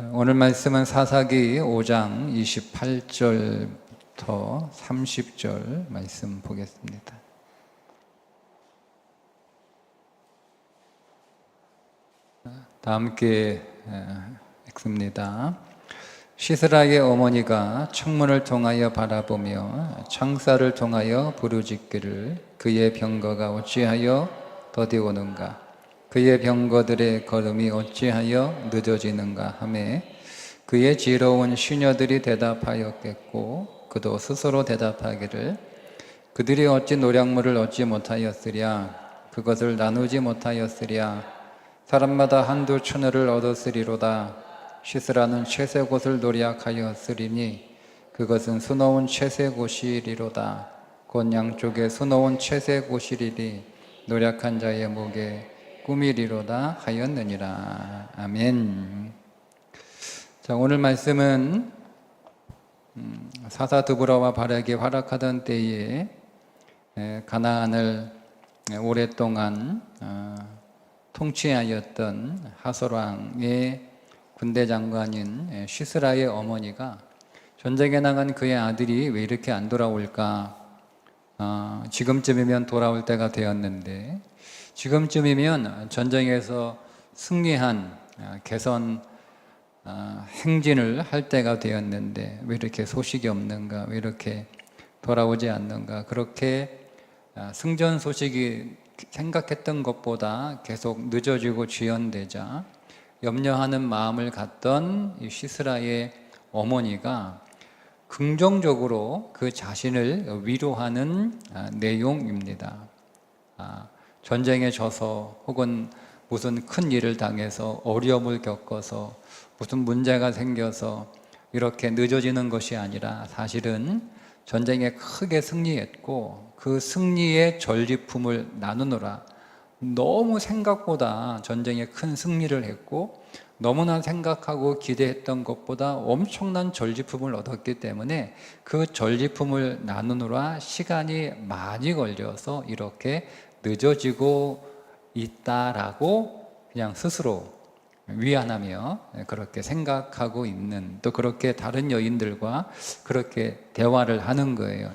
오늘 말씀은 사사기 5장 28절부터 30절 말씀 보겠습니다. 다 함께 읽습니다. 시스라의 어머니가 창문을 통하여 바라보며 창살을 통하여 부르짖기를 그의 병거가 어찌하여 더디오는가, 그의 병거들의 걸음이 어찌하여 늦어지는가 하매 그의 지혜로운 시녀들이 대답하였겠고 그도 스스로 대답하기를 그들이 어찌 노략물을 얻지 못하였으랴, 그것을 나누지 못하였으랴. 사람마다 한두 처녀를 얻었으리로다. 시스라는 채색옷을 노략하였으리니 그것은 수놓은 채색옷이리로다. 곧 양쪽에 수놓은 채색옷이리니 노략한 자의 목에 꿈이리로다 하였느니라. 아멘. 자, 오늘 말씀은 사사 드보라와 바락이 활약하던 때에 가나안을 오랫동안 통치하였던 하솔 왕의 군대 장관인 시스라의 어머니가 전쟁에 나간 그의 아들이 왜 이렇게 안 돌아올까? 지금쯤이면 돌아올 때가 되었는데, 지금쯤이면 전쟁에서 승리한 개선 행진을 할 때가 되었는데 왜 이렇게 소식이 없는가, 왜 이렇게 돌아오지 않는가, 그렇게 승전 소식이 생각했던 것보다 계속 늦어지고 지연되자 염려하는 마음을 갖던 이 시스라의 어머니가 긍정적으로 그 자신을 위로하는 내용입니다. 전쟁에 져서 혹은 무슨 큰 일을 당해서 어려움을 겪어서 무슨 문제가 생겨서 이렇게 늦어지는 것이 아니라 사실은 전쟁에 크게 승리했고 그 승리의 전리품을 나누느라 너무 생각보다 전쟁에 큰 승리를 했고 너무나 생각하고 기대했던 것보다 엄청난 전리품을 얻었기 때문에 그 전리품을 나누느라 시간이 많이 걸려서 이렇게 늦어지고 있다라고 그냥 스스로 위안하며 그렇게 생각하고 있는, 또 그렇게 다른 여인들과 그렇게 대화를 하는 거예요.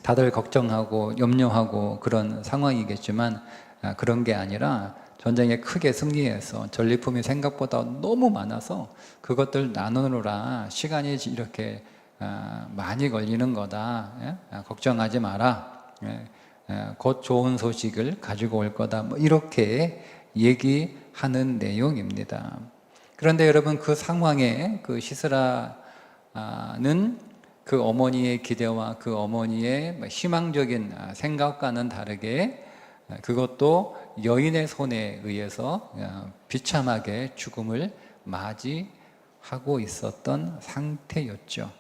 다들 걱정하고 염려하고 그런 상황이겠지만 그런 게 아니라 전쟁에 크게 승리해서 전리품이 생각보다 너무 많아서 그것들 나누느라 시간이 이렇게 많이 걸리는 거다. 걱정하지 마라. 곧 좋은 소식을 가지고 올 거다. 뭐 이렇게 얘기하는 내용입니다. 그런데 여러분, 그 상황에 그 시스라는 그 어머니의 기대와 그 어머니의 희망적인 생각과는 다르게 그것도 여인의 손에 의해서 비참하게 죽음을 맞이하고 있었던 상태였죠.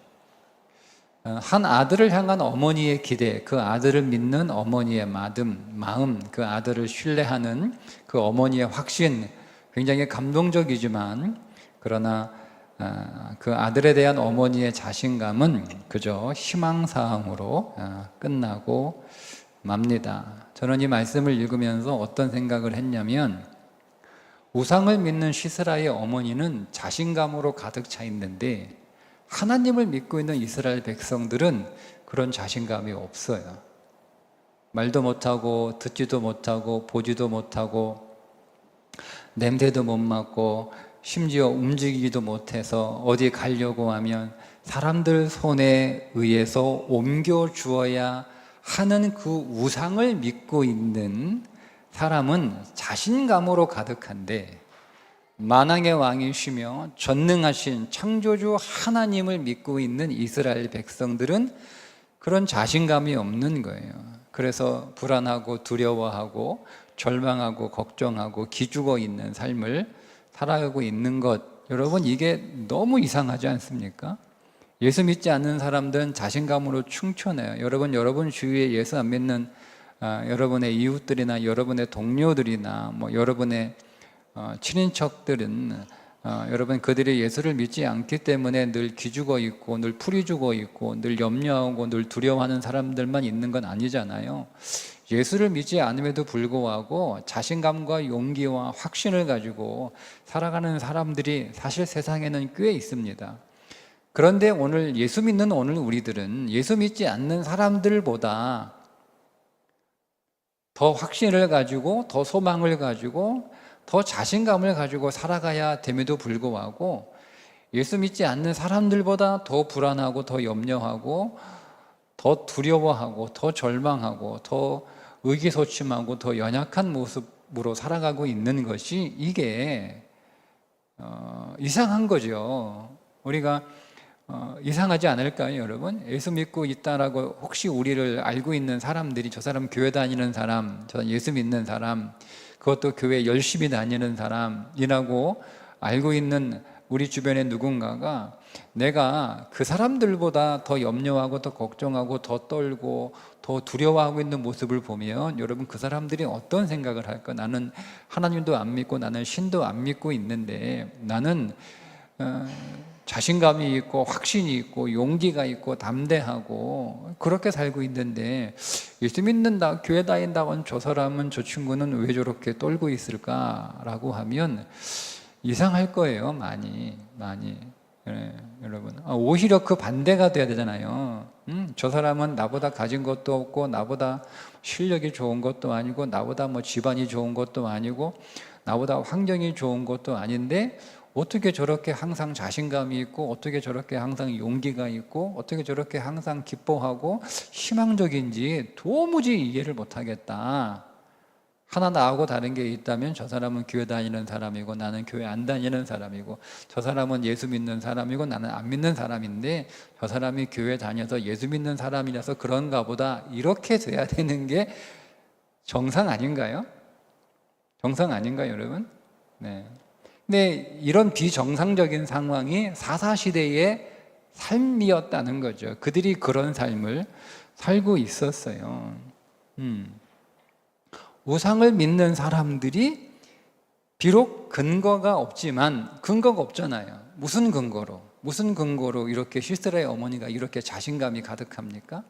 한 아들을 향한 어머니의 기대, 그 아들을 믿는 어머니의 마음, 그 아들을 신뢰하는 그 어머니의 확신, 굉장히 감동적이지만 그러나 그 아들에 대한 어머니의 자신감은 그저 희망사항으로 끝나고 맙니다. 저는 이 말씀을 읽으면서 어떤 생각을 했냐면, 우상을 믿는 시스라의 어머니는 자신감으로 가득 차 있는데 하나님을 믿고 있는 이스라엘 백성들은 그런 자신감이 없어요. 말도 못하고 듣지도 못하고 보지도 못하고 냄새도 못 맡고 심지어 움직이지도 못해서 어디 가려고 하면 사람들 손에 의해서 옮겨주어야 하는 그 우상을 믿고 있는 사람은 자신감으로 가득한데, 만왕의 왕이시며 전능하신 창조주 하나님을 믿고 있는 이스라엘 백성들은 그런 자신감이 없는 거예요. 그래서 불안하고 두려워하고 절망하고 걱정하고 기죽어 있는 삶을 살아가고 있는 것, 여러분, 이게 너무 이상하지 않습니까? 예수 믿지 않는 사람들은 자신감으로 충천해요. 여러분 주위에 예수 안 믿는 여러분의 이웃들이나 여러분의 동료들이나 뭐 여러분의 친인척들은 여러분, 그들이 예수를 믿지 않기 때문에 늘 기죽어 있고 늘 풀이 죽어 있고 늘 염려하고 늘 두려워하는 사람들만 있는 건 아니잖아요. 예수를 믿지 않음에도 불구하고 자신감과 용기와 확신을 가지고 살아가는 사람들이 사실 세상에는 꽤 있습니다. 그런데 오늘 예수 믿는 오늘 우리들은 예수 믿지 않는 사람들보다 더 확신을 가지고 더 소망을 가지고 더 자신감을 가지고 살아가야 됨에도 불구하고 예수 믿지 않는 사람들보다 더 불안하고 더 염려하고 더 두려워하고 더 절망하고 더 의기소침하고 더 연약한 모습으로 살아가고 있는 것이 이게 이상한 거죠. 우리가 이상하지 않을까요, 여러분? 예수 믿고 있다라고 혹시 우리를 알고 있는 사람들이 저 사람 교회 다니는 사람, 저 예수 믿는 사람, 그것도 교회 열심히 다니는 사람이라고 알고 있는 우리 주변에 누군가가 내가 그 사람들보다 더 염려하고 더 걱정하고 더 떨고 더 두려워하고 있는 모습을 보면 여러분, 그 사람들이 어떤 생각을 할까? 나는 하나님도 안 믿고 나는 신도 안 믿고 있는데 나는 자신감이 있고 확신이 있고 용기가 있고 담대하고 그렇게 살고 있는데 예수 믿는다, 교회 다닌다고 저 사람은, 저 친구는 왜 저렇게 떨고 있을까라고 하면 이상할 거예요. 많이. 네, 여러분, 오히려 그 반대가 돼야 되잖아요. 저 사람은 나보다 가진 것도 없고 나보다 실력이 좋은 것도 아니고 나보다 뭐 집안이 좋은 것도 아니고 나보다 환경이 좋은 것도 아닌데 어떻게 저렇게 항상 자신감이 있고 어떻게 저렇게 항상 용기가 있고 어떻게 저렇게 항상 기뻐하고 희망적인지 도무지 이해를 못하겠다. 하나 나하고 다른 게 있다면 저 사람은 교회 다니는 사람이고 나는 교회 안 다니는 사람이고 저 사람은 예수 믿는 사람이고 나는 안 믿는 사람인데 저 사람이 교회 다녀서 예수 믿는 사람이라서 그런가 보다, 이렇게 돼야 되는 게 정상 아닌가요? 정상 아닌가요, 여러분? 네. 근데 이런 비정상적인 상황이 사사시대의 삶이었다는 거죠. 그들이 그런 삶을 살고 있었어요. 우상을 믿는 사람들이 비록 근거가 없지만, 근거가 없잖아요. 무슨 근거로 이렇게 시스라의 어머니가 이렇게 자신감이 가득합니까?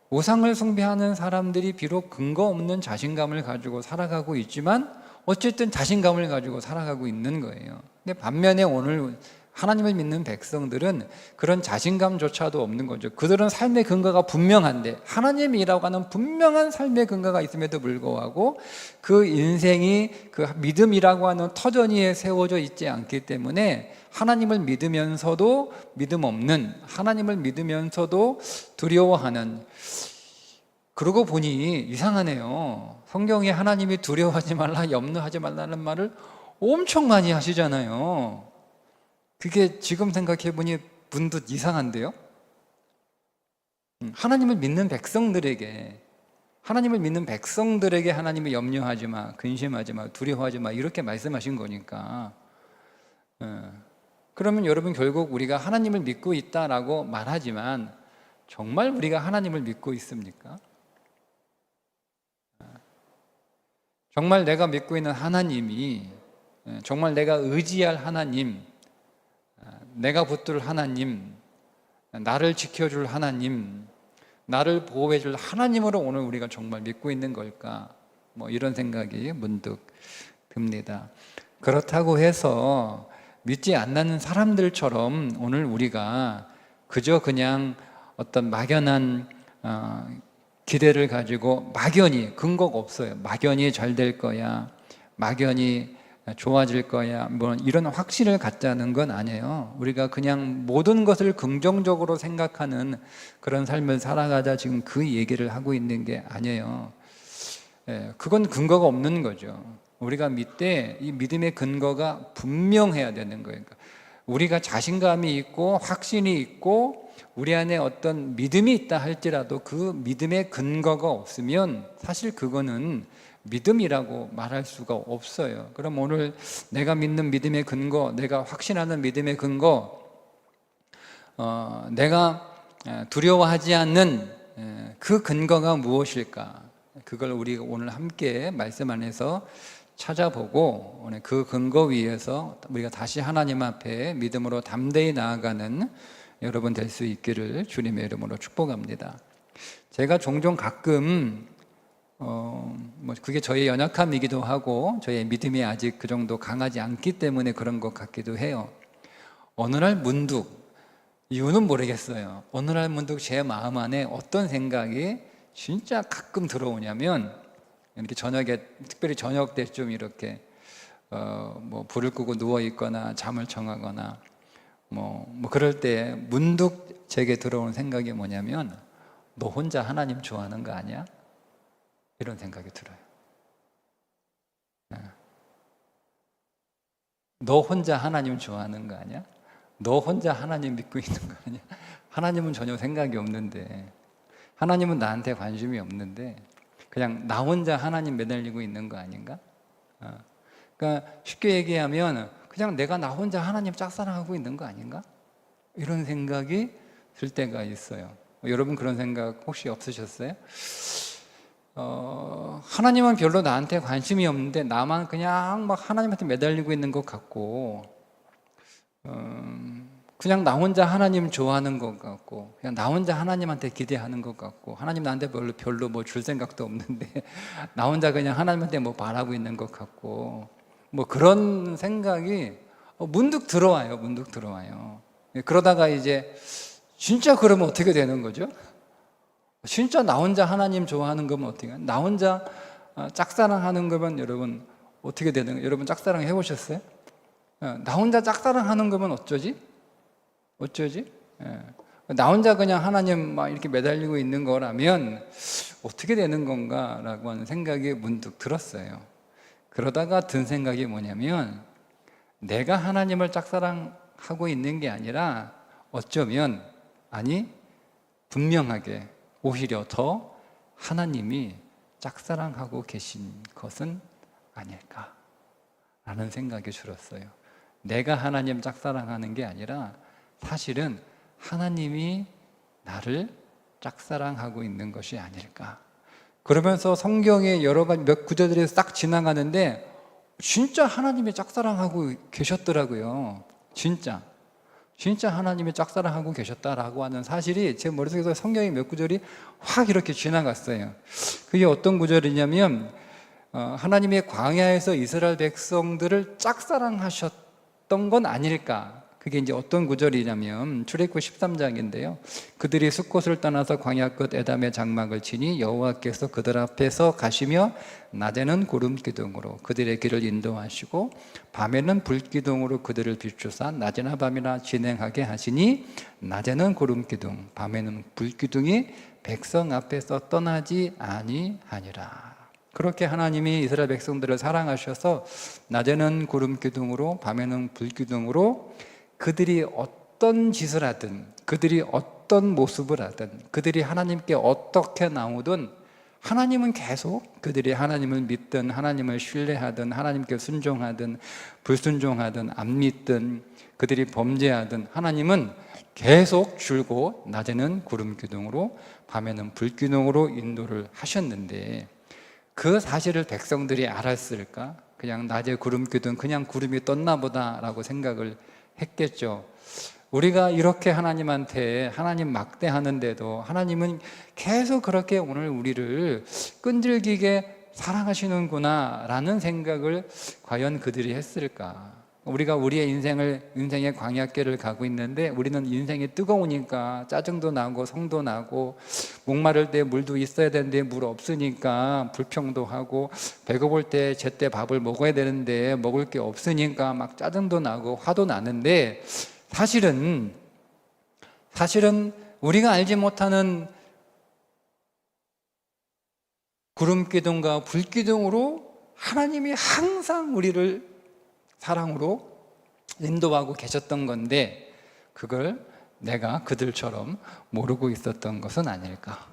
우상을 숭배하는 사람들이 비록 근거 없는 자신감을 가지고 살아가고 있지만 어쨌든 자신감을 가지고 살아가고 있는 거예요. 근데 반면에 오늘 하나님을 믿는 백성들은 그런 자신감조차도 없는 거죠. 그들은 삶의 근거가 분명한데, 하나님이라고 하는 분명한 삶의 근거가 있음에도 불구하고 그 인생이 그 믿음이라고 하는 터전 위에 세워져 있지 않기 때문에 하나님을 믿으면서도 믿음 없는, 하나님을 믿으면서도 두려워하는, 그러고 보니 이상하네요. 성경에 하나님이 두려워하지 말라, 염려하지 말라는 말을 엄청 많이 하시잖아요. 그게 지금 생각해 보니 문득 이상한데요? 하나님을 믿는 백성들에게 하나님을 염려하지 마, 근심하지 마, 두려워하지 마, 이렇게 말씀하신 거니까. 그러면 여러분, 결국 우리가 하나님을 믿고 있다라고 말하지만 정말 우리가 하나님을 믿고 있습니까? 정말 내가 믿고 있는 하나님이, 정말 내가 의지할 하나님, 내가 붙들 하나님, 나를 지켜줄 하나님, 나를 보호해줄 하나님으로 오늘 우리가 정말 믿고 있는 걸까? 뭐 이런 생각이 문득 듭니다. 그렇다고 해서 믿지 않는 사람들처럼 오늘 우리가 그저 그냥 어떤 막연한 기대를 가지고 막연히, 근거가 없어요. 막연히 잘 될 거야, 막연히 좋아질 거야, 뭐 이런 확신을 갖자는 건 아니에요. 우리가 그냥 모든 것을 긍정적으로 생각하는 그런 삶을 살아가자, 지금 그 얘기를 하고 있는 게 아니에요. 그건 근거가 없는 거죠. 우리가 믿되 이 믿음의 근거가 분명해야 되는 거예요. 우리가 자신감이 있고 확신이 있고 우리 안에 어떤 믿음이 있다 할지라도 그 믿음의 근거가 없으면 사실 그거는 믿음이라고 말할 수가 없어요. 그럼 오늘 내가 믿는 믿음의 근거, 내가 확신하는 믿음의 근거, 내가 두려워하지 않는 그 근거가 무엇일까? 그걸 우리가 오늘 함께 말씀 안에서 찾아보고 오늘 그 근거 위에서 우리가 다시 하나님 앞에 믿음으로 담대히 나아가는 여러분 될 수 있기를 주님의 이름으로 축복합니다. 제가 종종 가끔 그게 저의 연약함이기도 하고 저의 믿음이 아직 그 정도 강하지 않기 때문에 그런 것 같기도 해요. 어느 날 문득, 이유는 모르겠어요. 어느 날 문득 제 마음 안에 어떤 생각이 진짜 가끔 들어오냐면, 이렇게 저녁에, 특별히 저녁 때쯤 이렇게 불을 끄고 누워 있거나 잠을 청하거나 그럴 때 문득 제게 들어오는 생각이 뭐냐면, 너 혼자 하나님 좋아하는 거 아니야? 이런 생각이 들어요. 너 혼자 하나님 좋아하는 거 아니야? 너 혼자 하나님 믿고 있는 거 아니야? 하나님은 전혀 생각이 없는데, 하나님은 나한테 관심이 없는데 그냥 나 혼자 하나님 매달리고 있는 거 아닌가? 그러니까 쉽게 얘기하면 그냥 내가 나 혼자 하나님 짝사랑하고 있는 거 아닌가? 이런 생각이 들 때가 있어요. 여러분 그런 생각 혹시 없으셨어요? 하나님은 별로 나한테 관심이 없는데 나만 그냥 막 하나님한테 매달리고 있는 것 같고, 그냥 나 혼자 하나님 좋아하는 것 같고, 그냥 나 혼자 하나님한테 기대하는 것 같고, 하나님 나한테 별로 뭐 줄 생각도 없는데 나 혼자 그냥 하나님한테 뭐 바라고 있는 것 같고, 그런 생각이 문득 들어와요. 그러다가 이제 진짜 그러면 어떻게 되는 거죠? 진짜 나 혼자 하나님 좋아하는 거면 어떻게 해요? 나 혼자 짝사랑하는 거면 여러분 어떻게 되는 거예요? 여러분 짝사랑 해보셨어요? 나 혼자 짝사랑하는 거면 어쩌지? 나 혼자 그냥 하나님 막 이렇게 매달리고 있는 거라면 어떻게 되는 건가라고 하는 생각이 문득 들었어요. 그러다가 든 생각이 뭐냐면, 내가 하나님을 짝사랑하고 있는 게 아니라 어쩌면, 분명하게 오히려 더 하나님이 짝사랑하고 계신 것은 아닐까라는 생각이 들었어요. 내가 하나님 짝사랑하는 게 아니라 사실은 하나님이 나를 짝사랑하고 있는 것이 아닐까. 그러면서 성경의 여러 가지 몇 구절들이 싹 지나가는데 진짜 하나님이 짝사랑하고 계셨더라고요. 진짜 하나님이 짝사랑하고 계셨다라고 하는 사실이 제 머릿속에서 성경의 몇 구절이 확 이렇게 지나갔어요. 그게 어떤 구절이냐면, 하나님의 광야에서 이스라엘 백성들을 짝사랑하셨던 건 아닐까. 그게 이제 어떤 구절이냐면 출애굽기 13장인데요. 그들이 숫곳을 떠나서 광야 끝 에담의 장막을 치니 여호와께서 그들 앞에서 가시며 낮에는 구름 기둥으로 그들의 길을 인도하시고 밤에는 불 기둥으로 그들을 비추사 낮이나 밤이나 진행하게 하시니 낮에는 구름 기둥 밤에는 불 기둥이 백성 앞에서 떠나지 아니하니라. 그렇게 하나님이 이스라엘 백성들을 사랑하셔서 낮에는 구름 기둥으로 밤에는 불 기둥으로 그들이 어떤 짓을 하든, 그들이 어떤 모습을 하든, 그들이 하나님께 어떻게 나오든 하나님은 계속 그들이 하나님을 믿든 하나님을 신뢰하든 하나님께 순종하든 불순종하든 안 믿든 그들이 범죄하든 하나님은 계속 줄곧 낮에는 구름 기둥으로 밤에는 불 기둥으로 인도를 하셨는데, 그 사실을 백성들이 알았을까? 그냥 낮에 구름 기둥, 그냥 구름이 떴나 보다라고 생각을 했겠죠. 우리가 이렇게 하나님한테 하나님 막대하는데도 하나님은 계속 그렇게 오늘 우리를 끈질기게 사랑하시는구나 라는 생각을 과연 그들이 했을까? 우리가 우리의 인생의 광야길을 가고 있는데 우리는 인생이 뜨거우니까 짜증도 나고 성도 나고, 목마를 때 물도 있어야 되는데 물 없으니까 불평도 하고, 배고플 때 제때 밥을 먹어야 되는데 먹을 게 없으니까 막 짜증도 나고 화도 나는데, 사실은 우리가 알지 못하는 구름 기둥과 불 기둥으로 하나님이 항상 우리를 사랑으로 인도하고 계셨던 건데, 그걸 내가 그들처럼 모르고 있었던 것은 아닐까.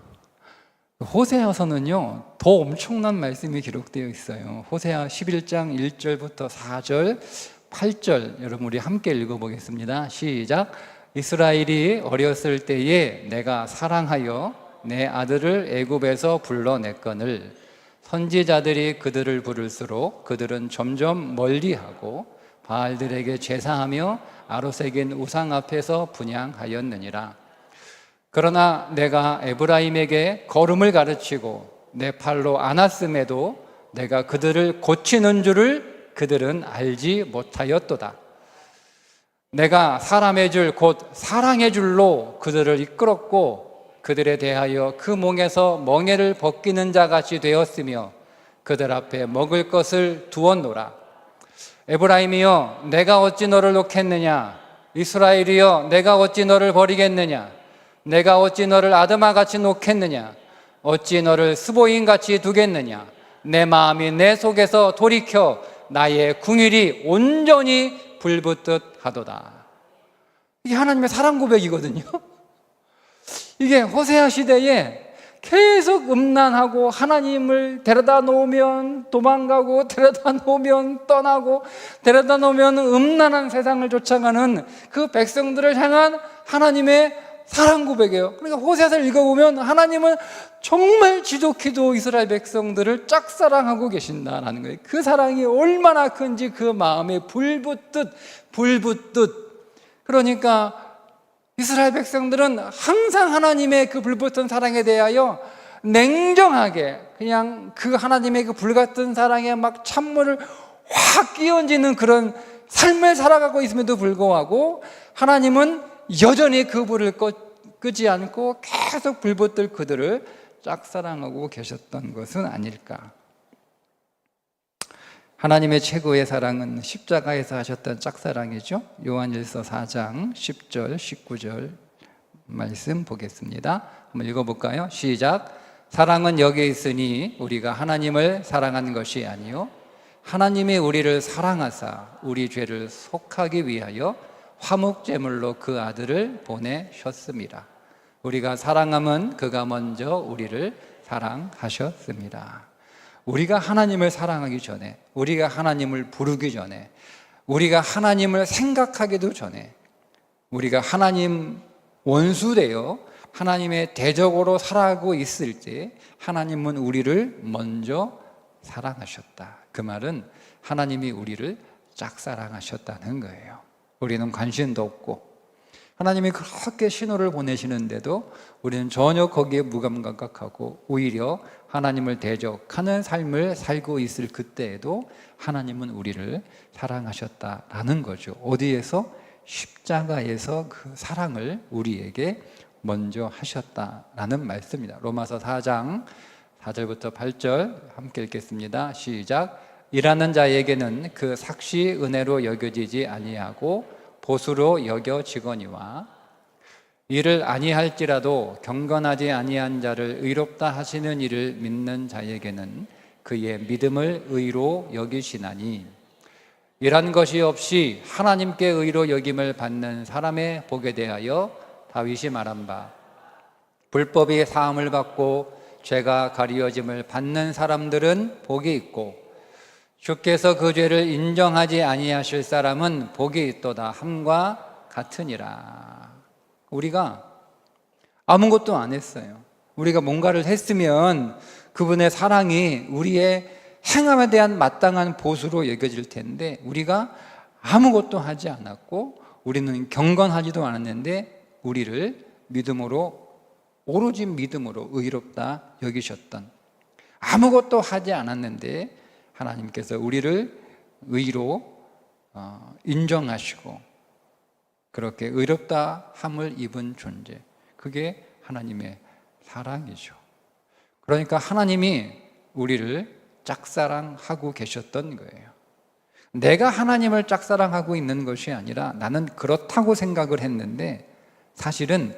호세아서는요 더 엄청난 말씀이 기록되어 있어요. 호세아 11장 1절부터 4절 8절 여러분 우리 함께 읽어보겠습니다. 시작. 이스라엘이 어렸을 때에 내가 사랑하여 내 아들을 애굽에서 불러냈거늘 선지자들이 그들을 부를수록 그들은 점점 멀리하고 바알들에게 제사하며 아로새긴 우상 앞에서 분향하였느니라. 그러나 내가 에브라임에게 걸음을 가르치고 내 팔로 안았음에도 내가 그들을 고치는 줄을 그들은 알지 못하였도다. 내가 사람의 줄 곧 사랑의 줄로 그들을 이끌었고 그들에 대하여 그 몽에서 멍에를 벗기는 자같이 되었으며 그들 앞에 먹을 것을 두었노라. 에브라임이여 내가 어찌 너를 놓겠느냐? 이스라엘이여 내가 어찌 너를 버리겠느냐? 내가 어찌 너를 아드마같이 놓겠느냐? 어찌 너를 스보인같이 두겠느냐? 내 마음이 내 속에서 돌이켜 나의 궁율이 온전히 불붙듯 하도다. 이게 하나님의 사랑 고백이거든요. 이게 호세아 시대에 계속 음란하고 하나님을 데려다 놓으면 도망가고 데려다 놓으면 떠나고 데려다 놓으면 음란한 세상을 쫓아가는 그 백성들을 향한 하나님의 사랑 고백이에요. 그러니까 호세아서를 읽어보면 하나님은 정말 지독히도 이스라엘 백성들을 짝사랑하고 계신다라는 거예요. 그 사랑이 얼마나 큰지 그 마음에 불붙듯 그러니까 이스라엘 백성들은 항상 하나님의 그 불붙은 사랑에 대하여 냉정하게 그냥 그 하나님의 그 불같은 사랑에 막 찬물을 확 끼얹는 그런 삶을 살아가고 있음에도 불구하고 하나님은 여전히 그 불을 끄지 않고 계속 불붙들 그들을 짝사랑하고 계셨던 것은 아닐까. 하나님의 최고의 사랑은 십자가에서 하셨던 짝사랑이죠. 요한일서 4장 10절 19절 말씀 보겠습니다. 한번 읽어볼까요? 시작. 사랑은 여기에 있으니 우리가 하나님을 사랑한 것이 아니요 하나님이 우리를 사랑하사 우리 죄를 속하기 위하여 화목제물로 그 아들을 보내셨습니다. 우리가 사랑함은 그가 먼저 우리를 사랑하셨습니다. 우리가 하나님을 사랑하기 전에, 우리가 하나님을 부르기 전에, 우리가 하나님을 생각하기도 전에, 우리가 하나님 원수되어 하나님의 대적으로 살아가고 있을 때 하나님은 우리를 먼저 사랑하셨다. 그 말은 하나님이 우리를 짝사랑하셨다는 거예요. 우리는 관심도 없고 하나님이 그렇게 신호를 보내시는데도 우리는 전혀 거기에 무감각하고 오히려 하나님을 대적하는 삶을 살고 있을 그때에도 하나님은 우리를 사랑하셨다라는 거죠. 어디에서? 십자가에서 그 사랑을 우리에게 먼저 하셨다라는 말씀입니다. 로마서 4장 4절부터 8절 함께 읽겠습니다. 시작. 일하는 자에게는 그 삭시 은혜로 여겨지지 아니하고 보수로 여겨지거니와 이를 아니할지라도 경건하지 아니한 자를 의롭다 하시는 이를 믿는 자에게는 그의 믿음을 의로 여기시나니 이란 것이 없이 하나님께 의로 여김을 받는 사람의 복에 대하여 다윗이 말한 바 불법이 사함을 받고 죄가 가리워짐을 받는 사람들은 복이 있고 주께서 그 죄를 인정하지 아니하실 사람은 복이 있도다 함과 같으니라. 우리가 아무것도 안 했어요. 우리가 뭔가를 했으면 그분의 사랑이 우리의 행함에 대한 마땅한 보수로 여겨질 텐데 우리가 아무것도 하지 않았고 우리는 경건하지도 않았는데 우리를 믿음으로 오로지 믿음으로 의롭다 여기셨던 아무것도 하지 않았는데 하나님께서 우리를 의로 인정하시고 그렇게 의롭다 함을 입은 존재, 그게 하나님의 사랑이죠. 그러니까 하나님이 우리를 짝사랑하고 계셨던 거예요. 내가 하나님을 짝사랑하고 있는 것이 아니라 나는 그렇다고 생각을 했는데 사실은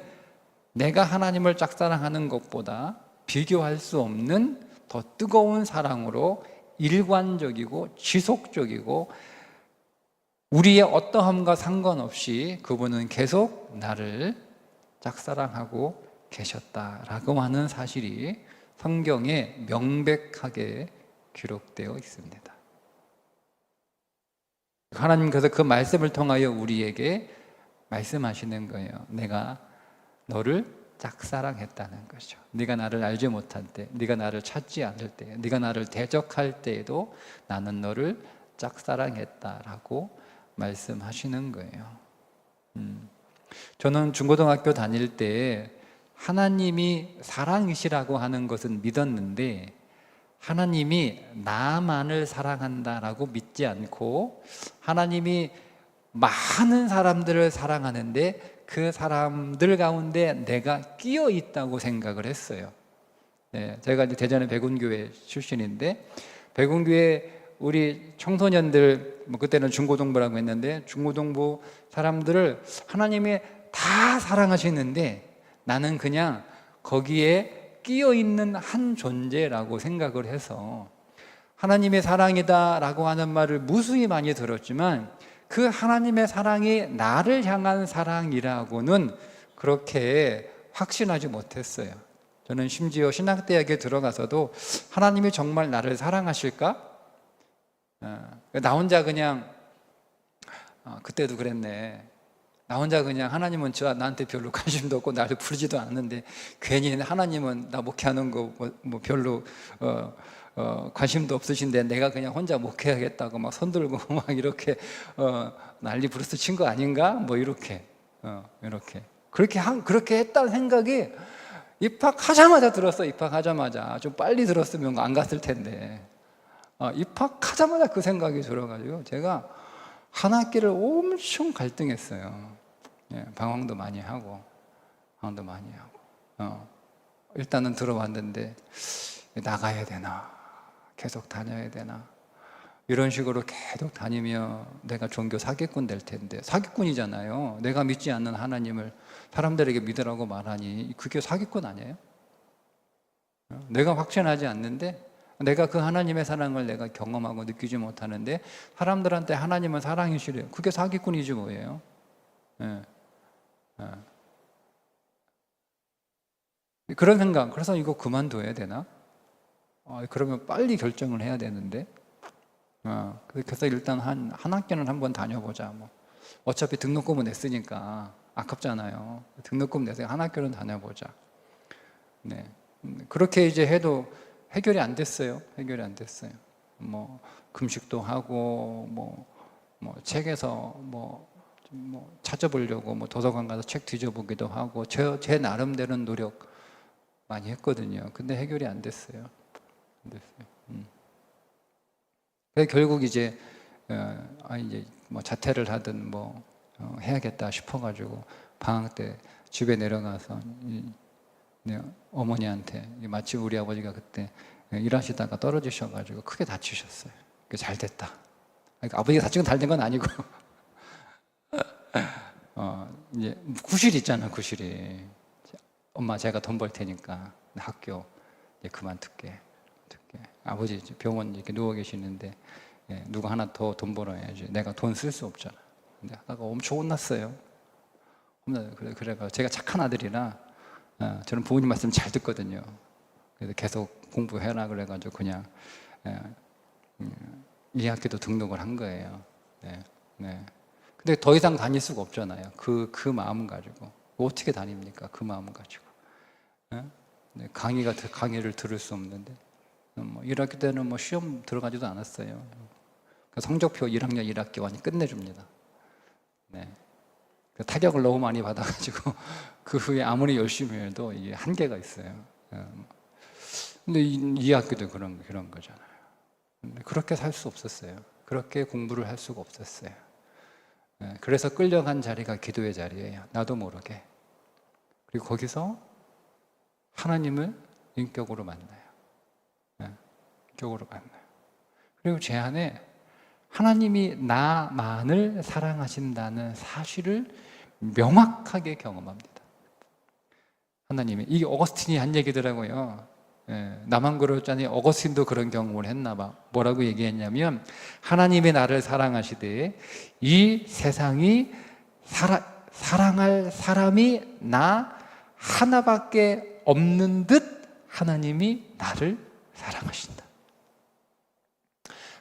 내가 하나님을 짝사랑하는 것보다 비교할 수 없는 더 뜨거운 사랑으로 일관적이고 지속적이고 우리의 어떠함과 상관없이 그분은 계속 나를 짝사랑하고 계셨다라고 하는 사실이 성경에 명백하게 기록되어 있습니다. 하나님께서 그 말씀을 통하여 우리에게 말씀하시는 거예요. 내가 너를 짝사랑했다는 거죠. 네가 나를 알지 못할 때, 네가 나를 찾지 않을 때, 네가 나를 대적할 때에도 나는 너를 짝사랑했다라고 말씀하시는 거예요. 저는 중고등학교 다닐 때 하나님이 사랑이시라고 하는 것은 믿었는데 하나님이 나만을 사랑한다라고 믿지 않고 하나님이 많은 사람들을 사랑하는데 그 사람들 가운데 내가 끼어 있다고 생각을 했어요. 네, 제가 이제 대전의 백운교회 출신인데 백운교회 우리 청소년들 그때는 중고등부라고 했는데 중고등부 사람들을 하나님이 다 사랑하시는데 나는 그냥 거기에 끼어 있는 한 존재라고 생각을 해서 하나님의 사랑이다라고 하는 말을 무수히 많이 들었지만 그 하나님의 사랑이 나를 향한 사랑이라고는 그렇게 확신하지 못했어요. 저는 심지어 신학대학에 들어가서도 하나님이 정말 나를 사랑하실까? 나 혼자 그냥 그때도 그랬네. 나 혼자 그냥 하나님은 나한테 별로 관심도 없고 나를 부르지도 않는데 괜히 하나님은 나 목회하는 거 뭐 별로 관심도 없으신데 내가 그냥 혼자 목회하겠다고 막 손들고 막 이렇게 난리 부르스 친 거 아닌가? 뭐 이렇게 그렇게 했다는 생각이 입학하자마자 들었어. 입학하자마자 좀 빨리 들었으면 안 갔을 텐데 입학하자마자 그 생각이 들어가지고 제가 한 학기를 엄청 갈등했어요. 예, 방황도 많이 하고 일단은 들어왔는데 나가야 되나 계속 다녀야 되나 이런 식으로 계속 다니면 내가 종교 사기꾼 될 텐데 사기꾼이잖아요. 내가 믿지 않는 하나님을 사람들에게 믿으라고 말하니 그게 사기꾼 아니에요? 내가 확신하지 않는데 내가 그 하나님의 사랑을 내가 경험하고 느끼지 못하는데 사람들한테 하나님은 사랑이시래요. 그게 사기꾼이지 뭐예요? 예. 그런 생각. 그래서 이거 그만둬야 되나? 그러면 빨리 결정을 해야 되는데 그래서 일단 한 학기는 한번 다녀보자. 뭐 어차피 등록금은 냈으니까 아깝잖아요. 등록금 내서 한 학기는 다녀보자. 네. 그렇게 이제 해도 해결이 안 됐어요. 해결이 안 됐어요. 뭐 금식도 하고 뭐 책에서 뭐 찾아보려고 뭐 도서관 가서 책 뒤져보기도 하고 제 나름대로는 노력 많이 했거든요. 근데 해결이 안 됐어요. 그래서 결국 이제 이제 뭐 자퇴를 하든 뭐 해야겠다 싶어가지고 방학 때 집에 내려가서 어머니한테 마치 우리 아버지가 그때 일하시다가 떨어지셔가지고 크게 다치셨어요. 잘 됐다. 그러니까 아버지가 다친 건 잘 된 건 아니고 이제 구실 있잖아. 구실이 엄마 제가 돈 벌 테니까 학교 이제 그만둘게. 아버지 이제 병원 이렇게 누워 계시는데 누가 하나 더 돈 벌어야지. 내가 돈 쓸 수 없잖아. 근데 하다가 엄청 혼났어요. 그래가 제가 착한 아들이라 저는 부모님 말씀 잘 듣거든요. 그래서 계속 공부해라 그래가지고 그냥 2학기도 등록을 한 거예요. 네. 근데 더 이상 다닐 수가 없잖아요. 그 마음 가지고 어떻게 다닙니까? 그 마음 가지고 강의를 들을 수 없는데 1학기 때는 뭐 시험 들어가지도 않았어요. 성적표 1학년 1학기 완전히 끝내줍니다. 네. 타격을 너무 많이 받아가지고 그 후에 아무리 열심히 해도 이게 한계가 있어요. 근데 이 학기도 그런 거잖아요. 근데 그렇게 살 수 없었어요. 그렇게 공부를 할 수가 없었어요. 그래서 끌려간 자리가 기도의 자리예요. 나도 모르게. 그리고 거기서 하나님을 인격으로 만나요. 인격으로 만나요. 그리고 제 안에 하나님이 나만을 사랑하신다는 사실을 명확하게 경험합니다. 하나님이 이게 어거스틴이 한 얘기더라고요. 나만 그렇잖아요. 어거스틴도 그런 경험을 했나 봐. 뭐라고 얘기했냐면 하나님이 나를 사랑하시되 이 세상이 사랑할 사람이 나 하나밖에 없는 듯 하나님이 나를 사랑하신다.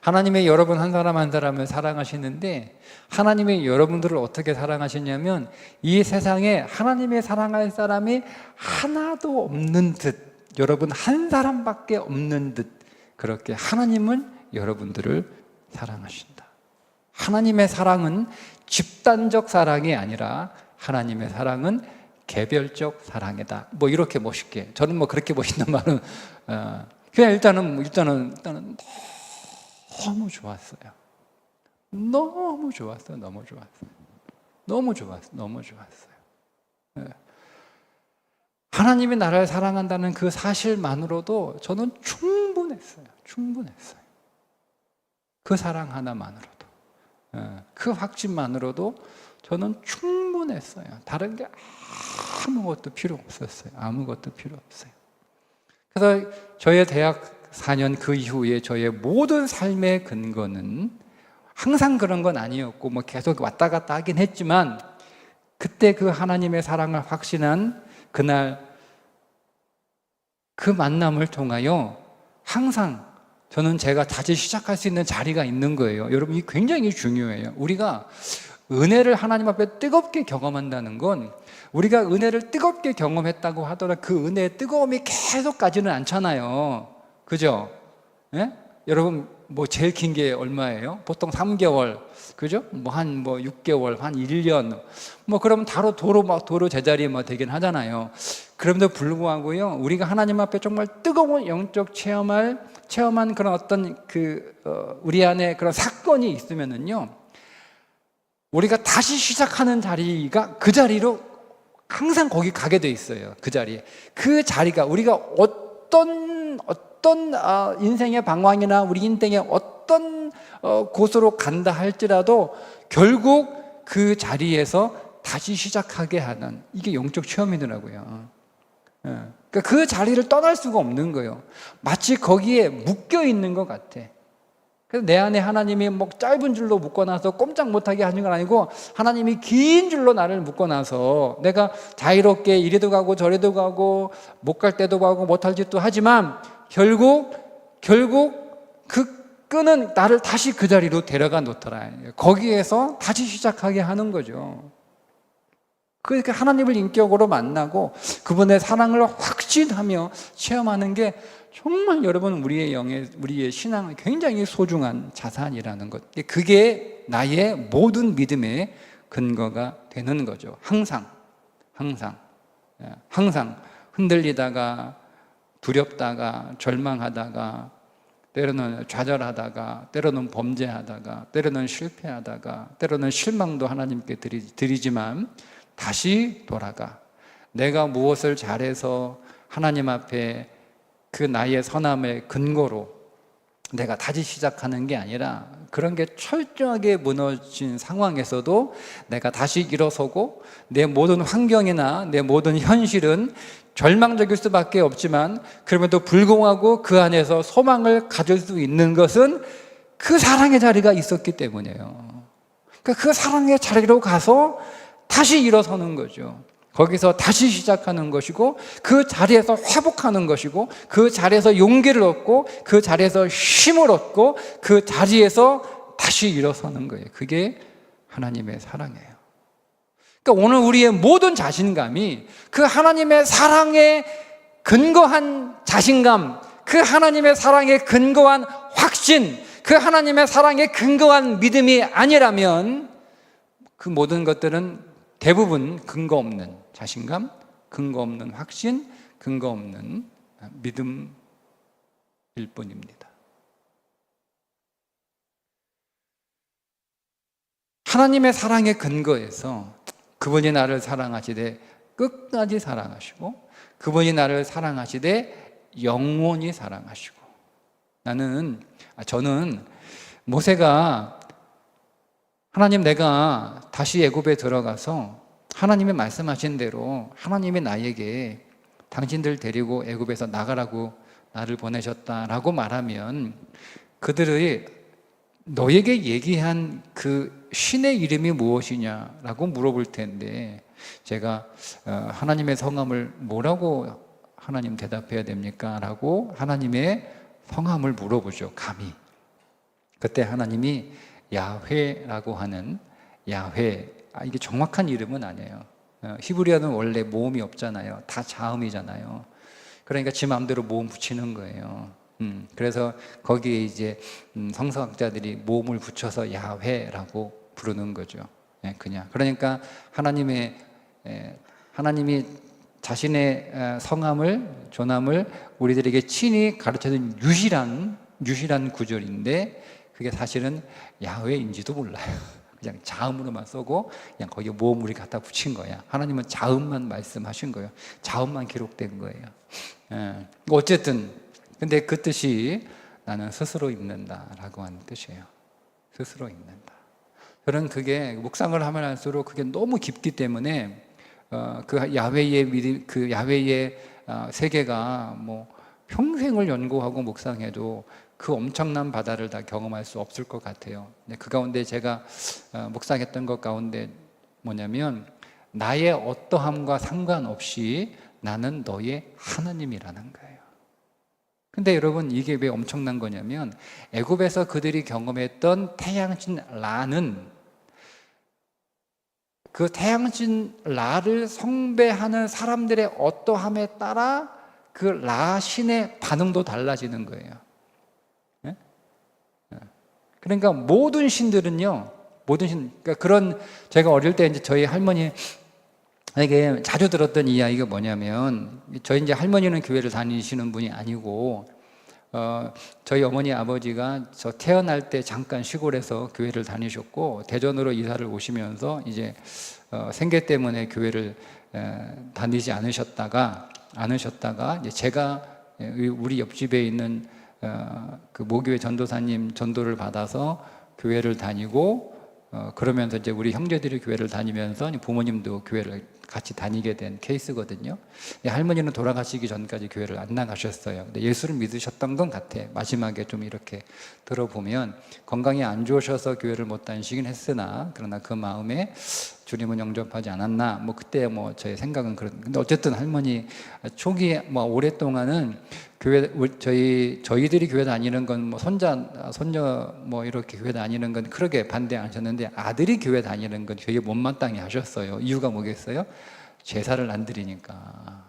하나님의 여러분 한 사람 한 사람을 사랑하시는데 하나님의 여러분들을 어떻게 사랑하시냐면 이 세상에 하나님의 사랑할 사람이 하나도 없는 듯, 여러분 한 사람밖에 없는 듯 그렇게 하나님은 여러분들을 사랑하신다. 하나님의 사랑은 집단적 사랑이 아니라 하나님의 사랑은 개별적 사랑이다. 뭐 이렇게 멋있게, 저는 뭐 그렇게 멋있는 말은 그냥 일단은 너무 좋았어요. 너무 좋았어요. 네. 하나님이 나를 사랑한다는 그 사실만으로도 저는 충분했어요. 그 사랑 하나만으로도, 그 확신만으로도 저는 충분했어요. 다른 게 아무것도 필요 없었어요. 그래서 저의 대학 4년 그 이후에 저의 모든 삶의 근거는 항상 그런 건 아니었고 뭐 계속 왔다 갔다 하긴 했지만 그때 그 하나님의 사랑을 확신한 그날 그 만남을 통하여 항상 저는 제가 다시 시작할 수 있는 자리가 있는 거예요. 여러분, 이 굉장히 중요해요. 우리가 은혜를 하나님 앞에 뜨겁게 경험한다는 건 우리가 은혜를 뜨겁게 경험했다고 하더라도 그 은혜의 뜨거움이 계속 가지는 않잖아요. 그죠? 예? 여러분, 뭐 제일 긴 게 얼마예요? 보통 3개월, 그죠? 뭐 6개월, 한 1년, 뭐 그러면 도로 제자리 뭐 되긴 하잖아요. 그럼에도 불구하고요, 우리가 하나님 앞에 정말 뜨거운 영적 체험한 그런 어떤 우리 안에 그런 사건이 있으면은요, 우리가 다시 시작하는 자리가 그 자리로 항상 거기 가게 돼 있어요. 그 자리에. 그 자리가 우리가 어떤 인생의 방황이나 우리 인생의 어떤 곳으로 간다 할지라도 결국 그 자리에서 다시 시작하게 하는, 이게 영적 체험이더라고요. 그러니까 그 자리를 떠날 수가 없는 거예요. 마치 거기에 묶여 있는 것 같아. 그래서 내 안에 하나님이 뭐 짧은 줄로 묶어놔서 꼼짝 못하게 하는 건 아니고 하나님이 긴 줄로 나를 묶어놔서 내가 자유롭게 이리도 가고 저리도 가고 못 갈 때도 가고 못할 짓도 하지만 결국 그 끈은 나를 다시 그 자리로 데려가 놓더라. 거기에서 다시 시작하게 하는 거죠. 그러니까 하나님을 인격으로 만나고 그분의 사랑을 확신하며 체험하는 게 정말 여러분 우리의 신앙은 굉장히 소중한 자산이라는 것. 그게 나의 모든 믿음의 근거가 되는 거죠. 항상 흔들리다가 두렵다가 절망하다가 때로는 좌절하다가 때로는 범죄하다가 때로는 실패하다가 때로는 실망도 하나님께 드리지만 다시 돌아가 내가 무엇을 잘해서 하나님 앞에 그 나의 선함의 근거로 내가 다시 시작하는 게 아니라 그런 게 철저하게 무너진 상황에서도 내가 다시 일어서고 내 모든 환경이나 내 모든 현실은 절망적일 수밖에 없지만 그럼에도 불구하고 그 안에서 소망을 가질 수 있는 것은 그 사랑의 자리가 있었기 때문이에요. 그러니까 그 사랑의 자리로 가서 다시 일어서는 거죠. 거기서 다시 시작하는 것이고 그 자리에서 회복하는 것이고 그 자리에서 용기를 얻고 그 자리에서 힘을 얻고 그 자리에서 다시 일어서는 거예요. 그게 하나님의 사랑이에요. 그러니까 오늘 우리의 모든 자신감이 그 하나님의 사랑에 근거한 자신감, 그 하나님의 사랑에 근거한 확신, 그 하나님의 사랑에 근거한 믿음이 아니라면 그 모든 것들은 대부분 근거 없는 자신감, 근거 없는 확신, 근거 없는 믿음일 뿐입니다. 하나님의 사랑의 근거에서 그분이 나를 사랑하시되 끝까지 사랑하시고 그분이 나를 사랑하시되 영원히 사랑하시고 저는 모세가 하나님 내가 다시 애굽에 들어가서 하나님이 말씀하신 대로 하나님이 나에게 당신들 데리고 애굽에서 나가라고 나를 보내셨다라고 말하면 그들이 너에게 얘기한 그 신의 이름이 무엇이냐라고 물어볼 텐데 제가 하나님의 성함을 뭐라고 하나님 대답해야 됩니까? 라고 하나님의 성함을 물어보죠. 감히. 그때 하나님이 야훼라고 하는 야훼, 이게 정확한 이름은 아니에요. 히브리어는 원래 모음이 없잖아요. 다 자음이잖아요. 그러니까 지 마음대로 모음 붙이는 거예요. 그래서 거기에 이제 성서학자들이 모음을 붙여서 야훼라고 부르는 거죠. 그냥. 그러니까 하나님이 자신의 성함을, 존함을 우리들에게 친히 가르쳐준 유일한 구절인데, 그게 사실은 야훼인지도 몰라요. 그냥 자음으로만 쓰고 그냥 거기에 모음을 갖다 붙인 거야. 하나님은 자음만 말씀하신 거예요. 자음만 기록된 거예요. 어쨌든 근데 그 뜻이 나는 스스로 입는다라고 하는 뜻이에요. 스스로 입는다. 저는 그게 묵상을 하면 할수록 그게 너무 깊기 때문에 그 야훼의 세계가 뭐 평생을 연구하고 묵상해도 그 엄청난 바다를 다 경험할 수 없을 것 같아요. 그 가운데 제가 묵상했던 것 가운데 뭐냐면, 나의 어떠함과 상관없이 나는 너의 하나님이라는 거예요. 근데 여러분, 이게 왜 엄청난 거냐면, 애굽에서 그들이 경험했던 태양신 라는, 그 태양신 라를 숭배하는 사람들의 어떠함에 따라 그 라 신의 반응도 달라지는 거예요. 그러니까 모든 신들은요, 그러니까 그런, 제가 어릴 때 이제 저희 할머니에게 자주 들었던 이야기가 뭐냐면, 저희 이제 할머니는 교회를 다니시는 분이 아니고, 저희 어머니 아버지가 저 태어날 때 잠깐 시골에서 교회를 다니셨고, 대전으로 이사를 오시면서 이제 생계 때문에 교회를 다니지 않으셨다가 이제 제가 우리 옆집에 있는 그 모교회 전도사님 전도를 받아서 교회를 다니고, 그러면서 이제 우리 형제들이 교회를 다니면서 부모님도 교회를 같이 다니게 된 케이스거든요. 할머니는 돌아가시기 전까지 교회를 안 나가셨어요. 근데 예수를 믿으셨던 것 같아. 마지막에 좀 이렇게 들어보면 건강이 안 좋으셔서 교회를 못 다니시긴 했으나, 그러나 그 마음에 주님은 영접하지 않았나, 뭐 그때 뭐 저의 생각은 그런. 근데 어쨌든 할머니 초기에 뭐 오랫동안은 교회, 저희들이 교회 다니는 건 뭐 손녀 뭐 이렇게 교회 다니는 건 그렇게 반대 안 하셨는데, 아들이 교회 다니는 건 되게 못마땅해 하셨어요. 이유가 뭐겠어요? 제사를 안 드리니까.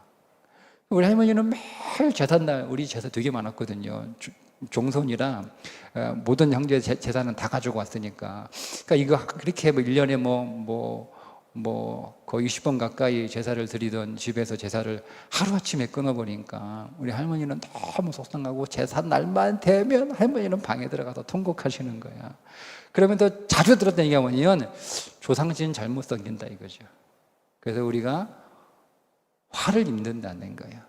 우리 할머니는 매일 제삿날, 우리 제사 되게 많았거든요. 종손이라 모든 형제 제사는 다 가지고 왔으니까. 그러니까 이거 그렇게 뭐 1년에 거의 20번 가까이 제사를 드리던 집에서 제사를 하루아침에 끊어버리니까 우리 할머니는 너무 속상하고, 제사 날만 되면 할머니는 방에 들어가서 통곡하시는 거야. 그러면 더 자주 들었던 얘기가 뭐냐면, 조상신 잘못 섬긴다 이거죠. 그래서 우리가 화를 입는다는 거예요.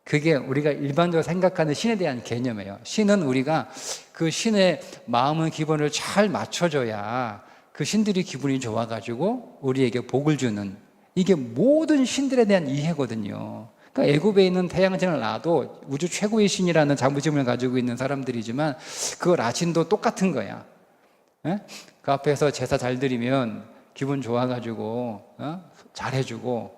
그게 우리가 일반적으로 생각하는 신에 대한 개념이에요. 신은 우리가 그 신의 마음의 기본을 잘 맞춰줘야 그 신들이 기분이 좋아가지고 우리에게 복을 주는, 이게 모든 신들에 대한 이해거든요. 그러니까 애굽에 있는 태양신을 라도 우주 최고의 신이라는 자부심을 가지고 있는 사람들이지만, 그 라신도 똑같은 거야. 그 앞에서 제사 잘 드리면 기분 좋아가지고 잘해주고,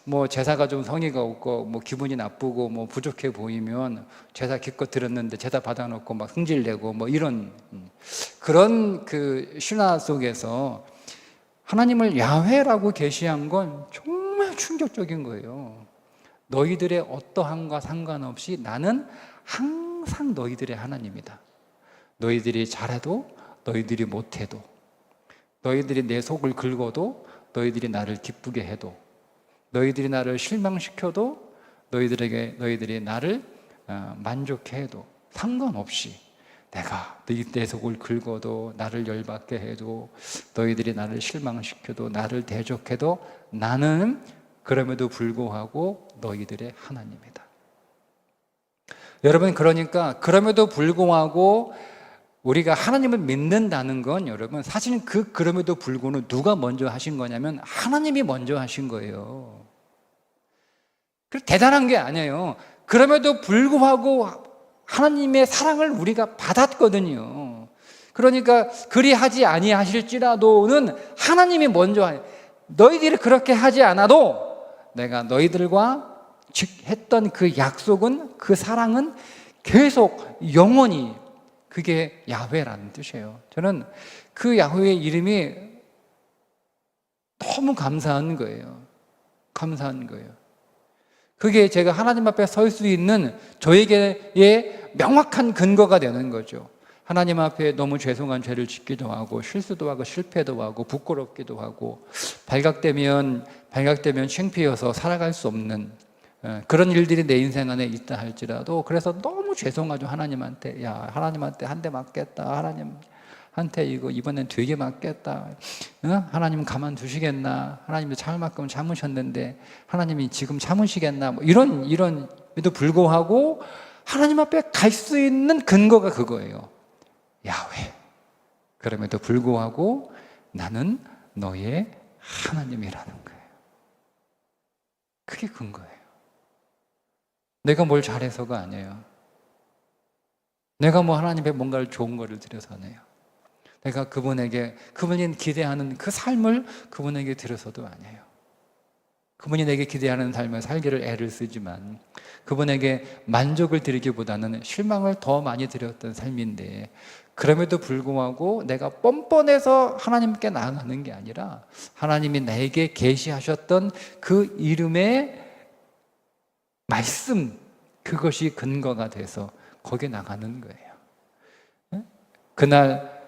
뭐 제사가 좀 성의가 없고 뭐 기분이 나쁘고 뭐 부족해 보이면 제사 기껏 드렸는데 제사 받아놓고 막 승질내고 뭐 이런, 그런 그 신화 속에서 하나님을 야훼라고 계시한 건 정말 충격적인 거예요. 너희들의 어떠함과 상관없이 나는 항상 너희들의 하나님이다. 너희들이 잘해도 너희들이 못해도, 너희들이 내 속을 긁어도, 너희들이 나를 기쁘게 해도, 너희들이 나를 실망시켜도, 너희들이 나를 만족해 해도 상관없이, 내가 내 속을 긁어도, 나를 열받게 해도, 너희들이 나를 실망시켜도, 나를 대적해도 나는 그럼에도 불구하고 너희들의 하나님이다. 여러분, 그러니까 그럼에도 불구하고 우리가 하나님을 믿는다는 건, 여러분, 사실 그럼에도 불구는 누가 먼저 하신 거냐면 하나님이 먼저 하신 거예요. 대단한 게 아니에요. 그럼에도 불구하고 하나님의 사랑을 우리가 받았거든요. 그러니까 그리하지 아니하실지라도는 하나님이 먼저 하요. 너희들이 그렇게 하지 않아도 내가 너희들과 했던 그 약속은, 그 사랑은 계속 영원히 그게 야훼라는 뜻이에요. 저는 그 야훼의 이름이 너무 감사한 거예요. 감사한 거예요. 그게 제가 하나님 앞에 설 수 있는 저에게의 명확한 근거가 되는 거죠. 하나님 앞에 너무 죄송한 죄를 짓기도 하고 실수도 하고 실패도 하고 부끄럽기도 하고 발각되면 창피해서 살아갈 수 없는 그런 일들이 내 인생 안에 있다 할지라도 그래서 너무 죄송하죠. 하나님한테. 야, 하나님한테 한 대 맞겠다. 하나님한테 이번엔 되게 맞겠다. 하나님 가만두시겠나? 하나님도 참을 만큼 참으셨는데 하나님이 지금 참으시겠나? 뭐 이런에도 불구하고 하나님 앞에 갈 수 있는 근거가 그거예요. 야훼. 그럼에도 불구하고 나는 너의 하나님이라는 거예요. 그게 근거예요. 내가 뭘 잘해서가 아니에요. 내가 뭐 하나님의 뭔가를 좋은 거를 드려서 아니에요. 내가 그분이 기대하는 그 삶을 그분에게 드려서도 아니에요. 그분이 내게 기대하는 삶을 살기를 애를 쓰지만 그분에게 만족을 드리기보다는 실망을 더 많이 드렸던 삶인데 그럼에도 불구하고 내가 뻔뻔해서 하나님께 나아가는 게 아니라 하나님이 나에게 계시하셨던 그 이름의 말씀, 그것이 근거가 돼서 거기에 나가는 거예요. 그날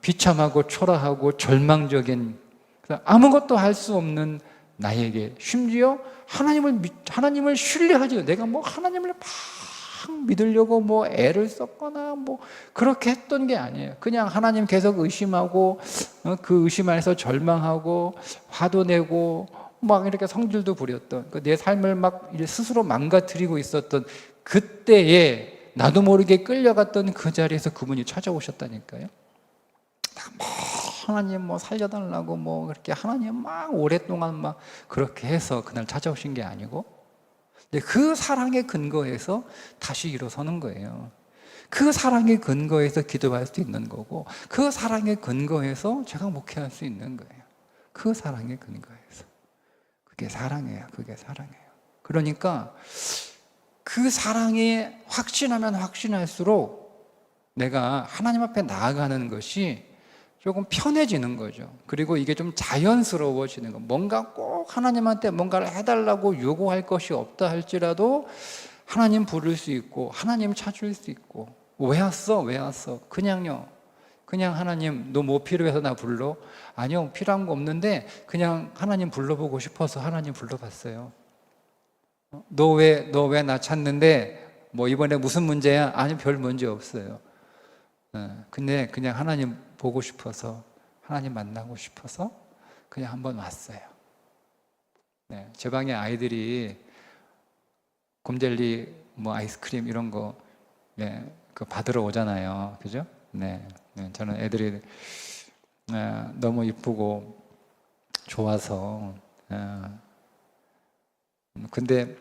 비참하고 초라하고 절망적인 아무것도 할 수 없는 나에게 심지어 하나님을 신뢰하지, 내가 뭐 하나님을 막 믿으려고 뭐 애를 썼거나 뭐 그렇게 했던 게 아니에요. 그냥 하나님 계속 의심하고 그 의심 안에서 절망하고 화도 내고 막 이렇게 성질도 부렸던 내 삶을 막 스스로 망가뜨리고 있었던 그때에 나도 모르게 끌려갔던 그 자리에서 그분이 찾아오셨다니까요. 뭐 하나님 뭐 살려달라고 뭐 그렇게 하나님 막 오랫동안 막 그렇게 해서 그날 찾아오신 게 아니고 그 사랑의 근거에서 다시 일어서는 거예요. 그 사랑의 근거에서 기도할 수 있는 거고 그 사랑의 근거에서 제가 목회할 수 있는 거예요. 그 사랑의 근거에서. 그게 사랑이에요. 그게 사랑이에요. 그러니까 그 사랑이 확신하면 확신할수록 내가 하나님 앞에 나아가는 것이 조금 편해지는 거죠. 그리고 이게 좀 자연스러워지는 거. 뭔가 꼭 하나님한테 뭔가를 해달라고 요구할 것이 없다 할지라도 하나님 부를 수 있고 하나님 찾을 수 있고 왜 왔어? 왜 왔어? 그냥요. 그냥 하나님 너 뭐 필요해서 나 불러? 아니요, 필요한 거 없는데 그냥 하나님 불러보고 싶어서 하나님 불러봤어요. 너 왜 나 찾는데 뭐 이번에 무슨 문제야? 아니, 별 문제 없어요. 근데 그냥 하나님 보고 싶어서 하나님 만나고 싶어서 그냥 한번 왔어요. 네, 제 방에 아이들이 곰젤리 뭐 아이스크림 이런 거 그 받으러 오잖아요. 그죠? 네, 저는 애들이 너무 이쁘고 좋아서 근데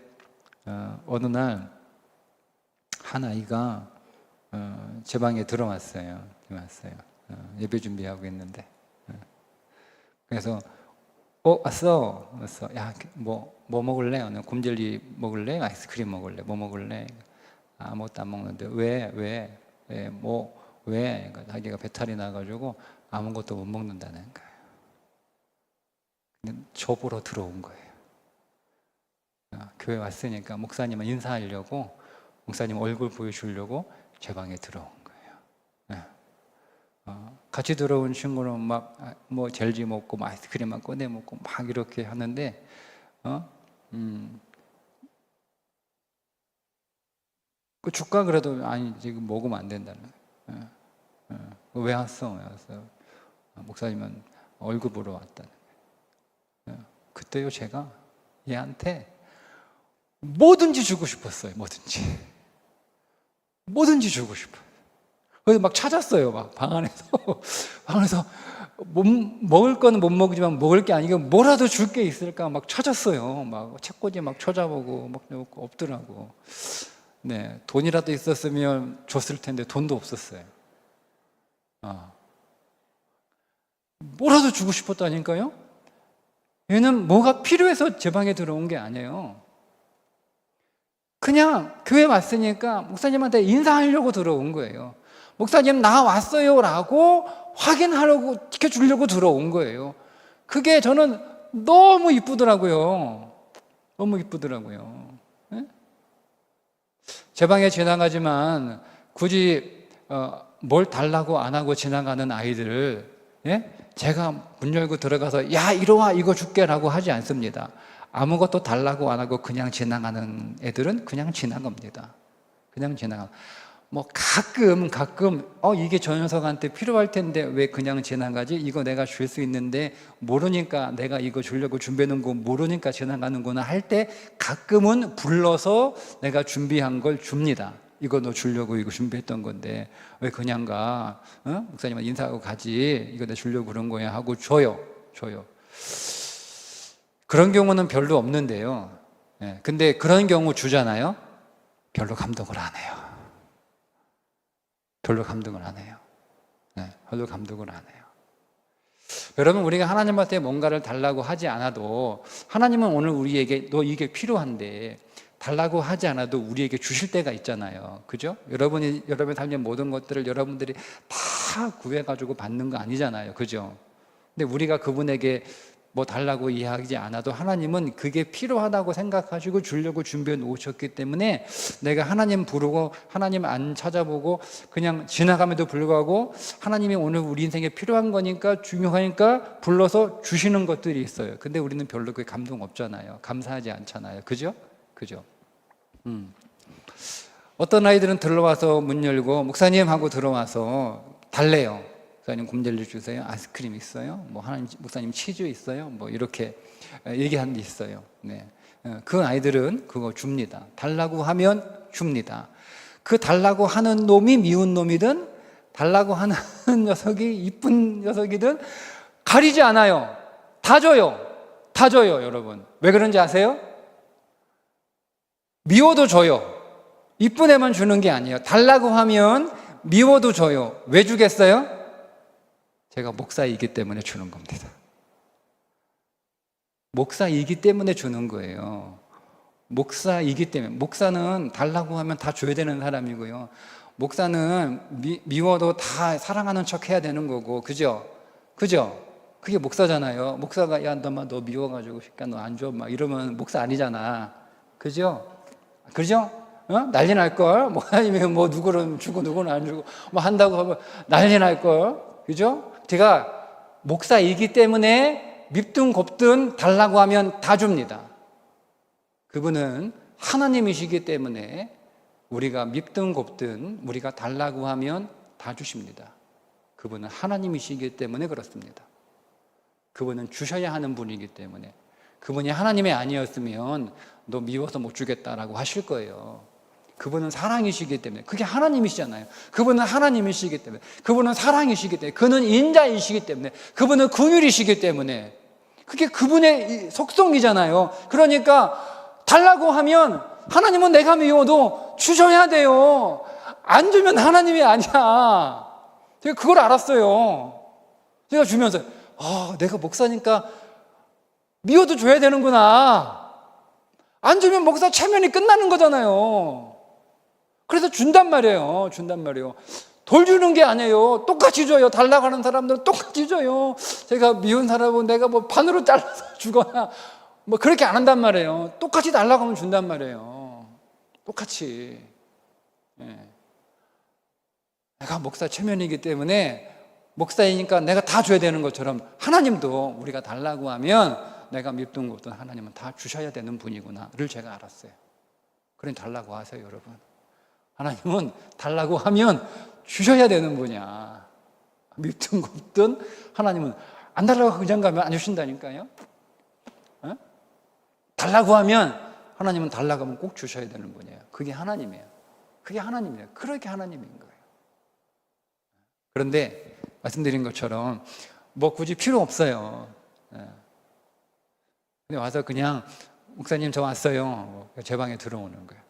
어느 날 한 아이가 제 방에 들어왔어요. 예배 준비하고 있는데 그래서 왔어. 야, 뭐 먹을래? 곰젤리 먹을래? 아이스크림 먹을래? 뭐 먹을래? 아무것도 안 먹는데 왜? 그러니까 자기가 배탈이 나가지고 아무것도 못 먹는다는 거예요. 근데 저 보러 들어온 거예요. 교회 왔으니까 목사님은 인사하려고 목사님 얼굴 보여주려고 제 방에 들어온 거예요. 같이 들어온 친구는 막 뭐 젤리 먹고 막 아이스크림 막 꺼내 먹고 막 이렇게 하는데 그 줄까 그래도 아니 지금 먹으면 안 된다는 거예요. 왜 왔어? 목사님은 얼굴 보러 왔다는 거예요. 그때요 제가 얘한테 뭐든지 주고 싶었어요. 뭐든지 주고 싶어요. 그래서 막 찾았어요. 막 방 안에서 먹을 거는 못 먹지만 먹을 게 아니고 뭐라도 줄 게 있을까 막 찾았어요. 막 책꽂이 막 찾아보고 막 없더라고. 네, 돈이라도 있었으면 줬을 텐데 돈도 없었어요. 뭐라도 주고 싶었다니까요. 얘는 뭐가 필요해서 제 방에 들어온 게 아니에요. 그냥 교회 왔으니까 목사님한테 인사하려고 들어온 거예요. 목사님 나 왔어요 라고 확인하려고 지켜주려고 들어온 거예요. 그게 저는 너무 이쁘더라고요. 너무 이쁘더라고요. 네? 제 방에 지나가지만 굳이 뭘 달라고 안 하고 지나가는 아이들을, 예? 제가 문 열고 들어가서 야 이리 와 이거 줄게 라고 하지 않습니다. 아무것도 달라고 안 하고 그냥 지나가는 애들은 그냥 지나갑니다. 그냥 지나가. 뭐 가끔 이게 저 녀석한테 필요할 텐데 왜 그냥 지나가지? 이거 내가 줄 수 있는데 모르니까, 내가 이거 주려고 준비해 놓은 거 모르니까 지나가는구나 할 때 가끔은 불러서 내가 준비한 걸 줍니다. 이거 너 주려고 이거 준비했던 건데 왜 그냥 가? 목사님한테 인사하고 가지. 이거 내가 주려고 그런 거야 하고 줘요. 그런 경우는 별로 없는데요. 근데 그런 경우 주잖아요. 별로 감동을 안 해요. 별로 감동을 안 해요. 여러분, 우리가 하나님한테 뭔가를 달라고 하지 않아도 하나님은 오늘 우리에게 너 이게 필요한데 달라고 하지 않아도 우리에게 주실 때가 있잖아요. 그죠? 여러분의 삶의 모든 것들을 여러분들이 다 구해가지고 받는 거 아니잖아요. 그죠? 근데 우리가 그분에게 뭐 달라고 이야기하지 않아도 하나님은 그게 필요하다고 생각하시고 주려고 준비해 놓으셨기 때문에 내가 하나님 부르고 하나님 안 찾아보고 그냥 지나감에도 불구하고 하나님이 오늘 우리 인생에 필요한 거니까 중요하니까 불러서 주시는 것들이 있어요. 근데 우리는 별로 그게 감동 없잖아요. 감사하지 않잖아요. 그죠? 어떤 아이들은 들어와서 문 열고 목사님 하고 들어와서 달래요. 목사님 곰젤리 주세요. 아이스크림 있어요? 뭐 목사님 치즈 있어요? 뭐 이렇게 얘기하는 게 있어요. 네. 그 아이들은 그거 줍니다. 달라고 하면 줍니다. 그 달라고 하는 놈이 미운 놈이든 달라고 하는 녀석이 이쁜 녀석이든 가리지 않아요. 다 줘요. 여러분. 왜 그런지 아세요? 미워도 줘요. 이쁜 애만 주는 게 아니에요. 달라고 하면 미워도 줘요. 왜 주겠어요? 제가 목사이기 때문에 주는 겁니다. 목사이기 때문에 주는 거예요. 목사이기 때문에. 목사는 달라고 하면 다 줘야 되는 사람이고요. 목사는 미워도 다 사랑하는 척 해야 되는 거고, 그죠? 그게 목사잖아요. 목사가 야 너 미워가지고 너 안 줘 막 이러면 목사 아니잖아. 그죠? 난리 날걸? 뭐 아니면 뭐 누구는 주고 누구는 안 주고 뭐 한다고 하면 난리 날걸? 그죠? 제가 목사이기 때문에 밉든 곱든 달라고 하면 다 줍니다. 그분은 하나님이시기 때문에 우리가 밉든 곱든 우리가 달라고 하면 다 주십니다. 그분은 하나님이시기 때문에 그렇습니다. 그분은 주셔야 하는 분이기 때문에. 그분이 하나님이 아니었으면 너 미워서 못 주겠다라고 하실 거예요. 그분은 사랑이시기 때문에. 그게 하나님이시잖아요. 그분은 하나님이시기 때문에. 그분은 사랑이시기 때문에. 그는 인자이시기 때문에. 그분은 긍휼이시기 때문에. 그게 그분의 속성이잖아요. 그러니까 달라고 하면 하나님은 내가 미워도 주셔야 돼요. 안 주면 하나님이 아니야. 제가 그걸 알았어요. 제가 주면서 내가 목사니까 미워도 줘야 되는구나. 안 주면 목사 체면이 끝나는 거잖아요. 그래서 준단 말이에요. 돌 주는 게 아니에요. 똑같이 줘요. 달라고 하는 사람들은 똑같이 줘요. 제가 미운 사람은 내가 뭐 반으로 잘라서 주거나 뭐 그렇게 안 한단 말이에요. 똑같이 달라고 하면 준단 말이에요. 똑같이. 내가 목사 체면이기 때문에 목사이니까 내가 다 줘야 되는 것처럼 하나님도 우리가 달라고 하면 내가 밉든 곱든 하나님은 다 주셔야 되는 분이구나를 제가 알았어요. 그러니 달라고 하세요, 여러분. 하나님은 달라고 하면 주셔야 되는 분이야. 밉든 곱든 하나님은 안 달라고 그냥 가면 안 주신다니까요. 달라고 하면 하나님은 달라고 하면 꼭 주셔야 되는 분이에요. 그게 하나님이에요. 그렇게 하나님인 거예요. 그런데 말씀드린 것처럼 뭐 굳이 필요 없어요. 근데 와서 그냥 목사님 저 왔어요. 제 방에 들어오는 거예요.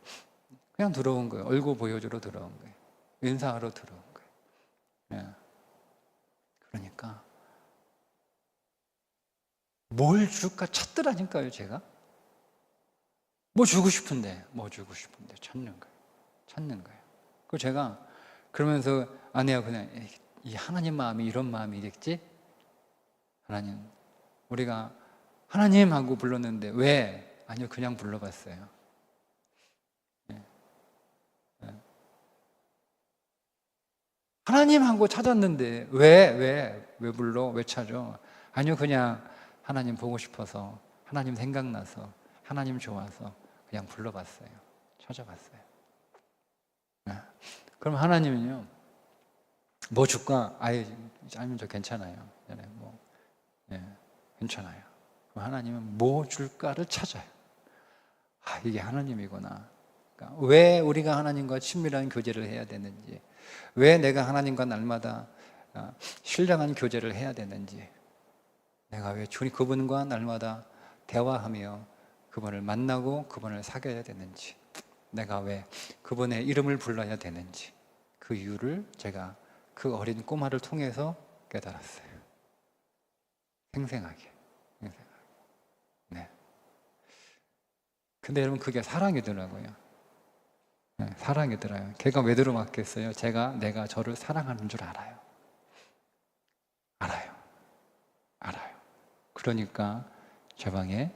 그냥 들어온 거예요. 얼굴 보여주러 들어온 거예요. 인사하러 들어온 거예요. 그러니까 뭘 줄까 찾더라니까요. 제가 뭐 주고 싶은데 찾는 거예요. 그리고 제가 그러면서 아내가 그냥 이 하나님 마음이 이런 마음이겠지? 하나님, 우리가 하나님 하고 불렀는데 왜? 아니요, 그냥 불러봤어요. 하나님 하고 찾았는데 왜 불러? 왜 찾아? 아니요, 그냥 하나님 보고 싶어서, 하나님 생각나서, 하나님 좋아서 그냥 불러봤어요. 찾아봤어요. 그럼 하나님은요, 뭐 줄까? 아니면 저 괜찮아요. 뭐, 괜찮아요. 그럼 하나님은 뭐 줄까를 찾아요. 이게 하나님이구나. 그러니까 왜 우리가 하나님과 친밀한 교제를 해야 되는지, 왜 내가 하나님과 날마다 신령한 교제를 해야 되는지, 내가 왜 그분과 날마다 대화하며 그분을 만나고 그분을 사귀어야 되는지, 내가 왜 그분의 이름을 불러야 되는지, 그 이유를 제가 그 어린 꼬마를 통해서 깨달았어요. 생생하게. 네. 근데 여러분, 그게 사랑이더라고요. 네, 사랑이더라고요. 걔가 왜 들어맞겠어요? 내가 저를 사랑하는 줄 알아요. 알아요. 그러니까 제 방에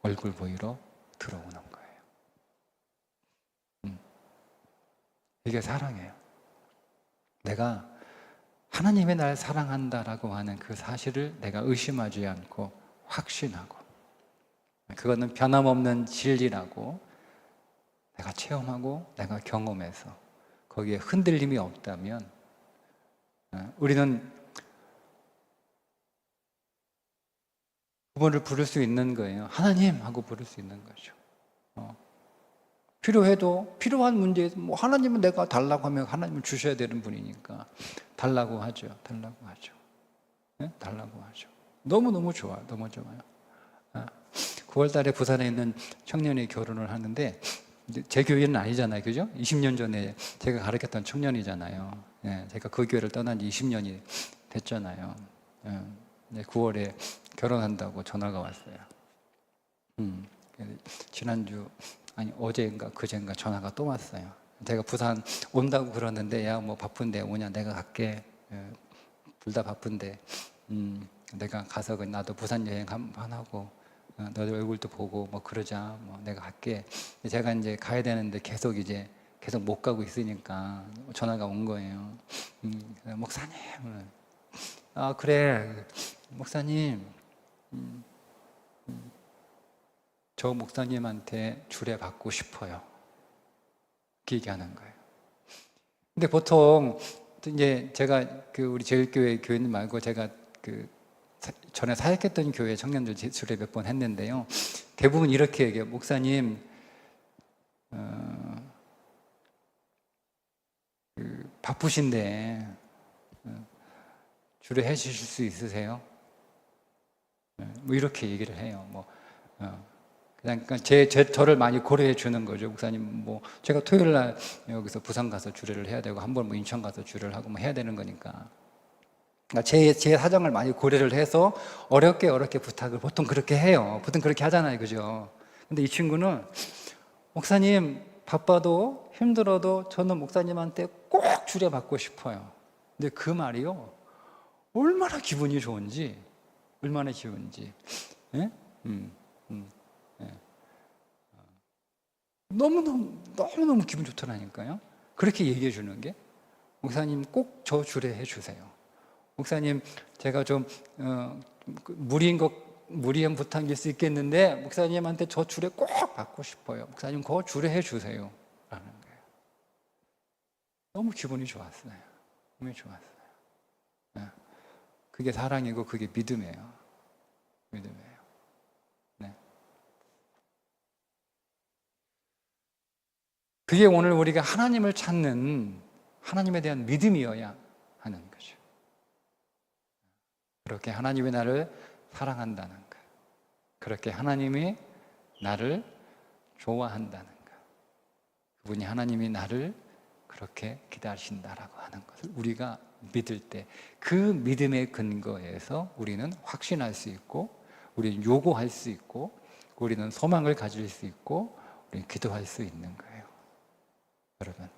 얼굴 보이러 들어오는 거예요. 이게 사랑이에요. 내가 하나님의 날 사랑한다라고 하는 그 사실을 내가 의심하지 않고 확신하고, 그거는 변함없는 진리라고 내가 체험하고 내가 경험해서 거기에 흔들림이 없다면 우리는 그분을 부를 수 있는 거예요. 하나님 하고 부를 수 있는 거죠. 필요해도 필요한 문제에 뭐 하나님은 내가 달라고 하면 하나님은 주셔야 되는 분이니까 달라고 하죠. 네? 달라고 하죠. 너무너무 좋아요. 너무 좋아요. 9월 달에 부산에 있는 청년이 결혼을 하는데 제 교회는 아니잖아요. 그죠? 20년 전에 제가 가르쳤던 청년이잖아요. 제가 그 교회를 떠난 지 20년이 됐잖아요. 9월에 결혼한다고 전화가 왔어요. 지난주, 어제인가 그제인가 전화가 또 왔어요. 제가 부산 온다고 그러는데, 야, 뭐 바쁜데 오냐? 내가 갈게. 둘 다 바쁜데, 내가 가서 나도 부산 여행 한번 하고, 너희 얼굴도 보고 뭐 그러자. 뭐 내가 갈게. 제가 이제 가야 되는데 계속 못 가고 있으니까 전화가 온 거예요. 목사님, 그래, 목사님, 저 목사님한테 주례받고 싶어요. 그 얘기하는 거예요. 근데 보통 이제 제가 우리 제일교회 교회님 말고 제가 전에 사역했던 교회 청년들 주례 몇 번 했는데요. 대부분 이렇게 얘기해요. 목사님, 바쁘신데 주례해 주실 수 있으세요? 뭐 이렇게 얘기를 해요. 그러니까 저를 많이 고려해 주는 거죠. 목사님, 뭐 제가 토요일 날 여기서 부산 가서 주례를 해야 되고 한 번 뭐 인천 가서 주례를 하고 뭐 해야 되는 거니까. 그러니까 제 사정을 많이 고려를 해서 어렵게 부탁을 보통 그렇게 해요. 보통 그렇게 하잖아요, 그죠? 근데 이 친구는 목사님 바빠도 힘들어도 저는 목사님한테 꼭 주례 받고 싶어요. 근데 그 말이요, 얼마나 기분이 좋은지, 예? 너무너무 기분 좋더라니까요. 그렇게 얘기해 주는 게, 목사님 꼭 저 주례해 주세요. 목사님, 제가 좀 무리한 부탁일 수 있겠는데 목사님한테 저 주례 꼭 받고 싶어요. 목사님 그거 주례해 주세요. 라는 거예요. 너무 기분이 좋았어요. 너무 좋았어요. 그게 사랑이고 그게 믿음이에요. 네. 그게 오늘 우리가 하나님을 찾는, 하나님에 대한 믿음이어야 하는 거죠. 그렇게 하나님이 나를 사랑한다는 것, 그렇게 하나님이 나를 좋아한다는 것, 그분이 하나님이 나를 그렇게 기다리신다라고 하는 것을 우리가 믿을 때, 그 믿음의 근거에서 우리는 확신할 수 있고, 우리는 요구할 수 있고, 우리는 소망을 가질 수 있고, 우리는 기도할 수 있는 거예요. 여러분,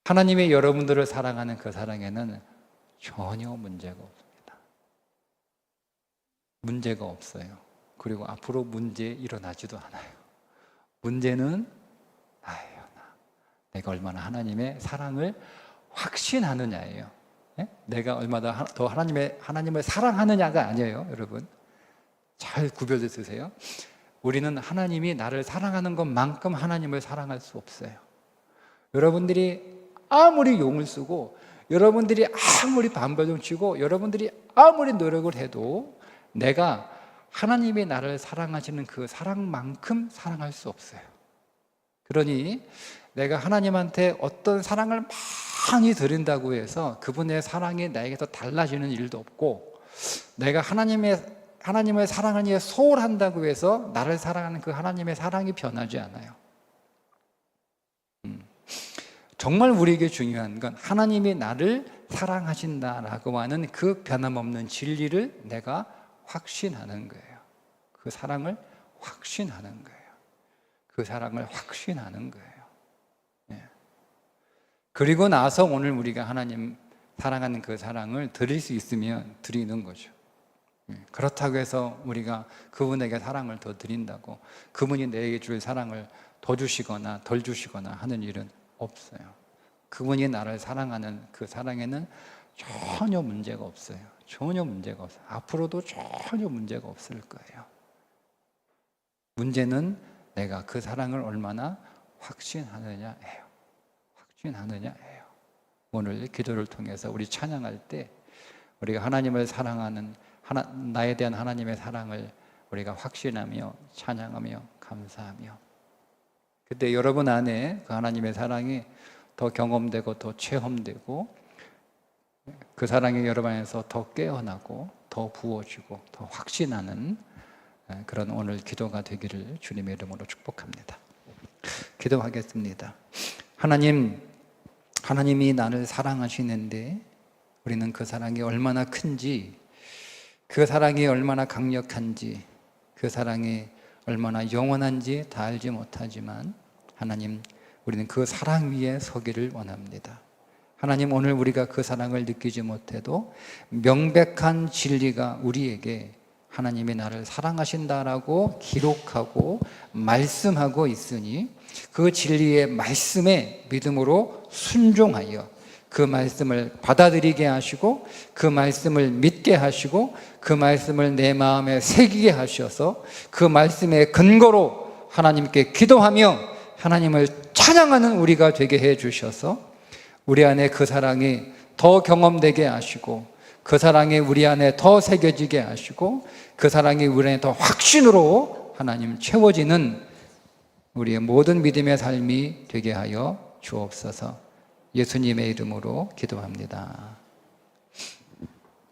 하나님이 여러분들을 사랑하는 그 사랑에는 전혀 문제가 없습니다. 문제가 없어요. 그리고 앞으로 문제 일어나지도 않아요. 문제는 내가 얼마나 하나님의 사랑을 확신하느냐예요. 내가 얼마나 더 하나님을 사랑하느냐가 아니에요, 여러분. 잘 구별해 주세요. 우리는 하나님이 나를 사랑하는 것만큼 하나님을 사랑할 수 없어요. 여러분들이 아무리 용을 쓰고, 여러분들이 아무리 반발좀 치고, 여러분들이 아무리 노력을 해도 내가 하나님이 나를 사랑하시는 그 사랑만큼 사랑할 수 없어요. 그러니 내가 하나님한테 어떤 사랑을 많이 드린다고 해서 그분의 사랑이 나에게서 달라지는 일도 없고, 내가 하나님을 사랑하는 일에 소홀한다고 해서 나를 사랑하는 그 하나님의 사랑이 변하지 않아요. 정말 우리에게 중요한 건 하나님이 나를 사랑하신다라고 하는 그 변함없는 진리를 내가 확신하는 거예요. 그 사랑을 확신하는 거예요. 그 사랑을 확신하는 거예요. 그리고 나서 오늘 우리가 하나님 사랑하는 그 사랑을 드릴 수 있으면 드리는 거죠. 그렇다고 해서 우리가 그분에게 사랑을 더 드린다고 그분이 내게 줄 사랑을 더 주시거나 덜 주시거나 하는 일은 없어요. 그분이 나를 사랑하는 그 사랑에는 전혀 문제가 없어요. 전혀 문제가 없어요. 앞으로도 전혀 문제가 없을 거예요. 문제는 내가 그 사랑을 얼마나 확신하느냐예요. 확신하느냐예요. 오늘 기도를 통해서 우리 찬양할 때 우리가 하나님을 사랑하는 나에 대한 하나님의 사랑을 우리가 확신하며 찬양하며 감사하며, 그때 여러분 안에 그 하나님의 사랑이 더 경험되고 더 체험되고 그 사랑이 여러분 안에서 더 깨어나고 더 부어지고 더 확신하는 그런 오늘 기도가 되기를 주님의 이름으로 축복합니다. 기도하겠습니다. 하나님이 나를 사랑하시는데 우리는 그 사랑이 얼마나 큰지, 그 사랑이 얼마나 강력한지, 그 사랑이 얼마나 영원한지 다 알지 못하지만 하나님, 우리는 그 사랑 위에 서기를 원합니다. 하나님, 오늘 우리가 그 사랑을 느끼지 못해도 명백한 진리가 우리에게 하나님이 나를 사랑하신다라고 기록하고 말씀하고 있으니 그 진리의 말씀에 믿음으로 순종하여 그 말씀을 받아들이게 하시고 그 말씀을 믿게 하시고 그 말씀을 내 마음에 새기게 하셔서 그 말씀의 근거로 하나님께 기도하며 하나님을 찬양하는 우리가 되게 해 주셔서 우리 안에 그 사랑이 더 경험되게 하시고 그 사랑이 우리 안에 더 새겨지게 하시고 그 사랑이 우리 안에 더 확신으로 하나님 채워지는 우리의 모든 믿음의 삶이 되게 하여 주옵소서. 예수님의 이름으로 기도합니다.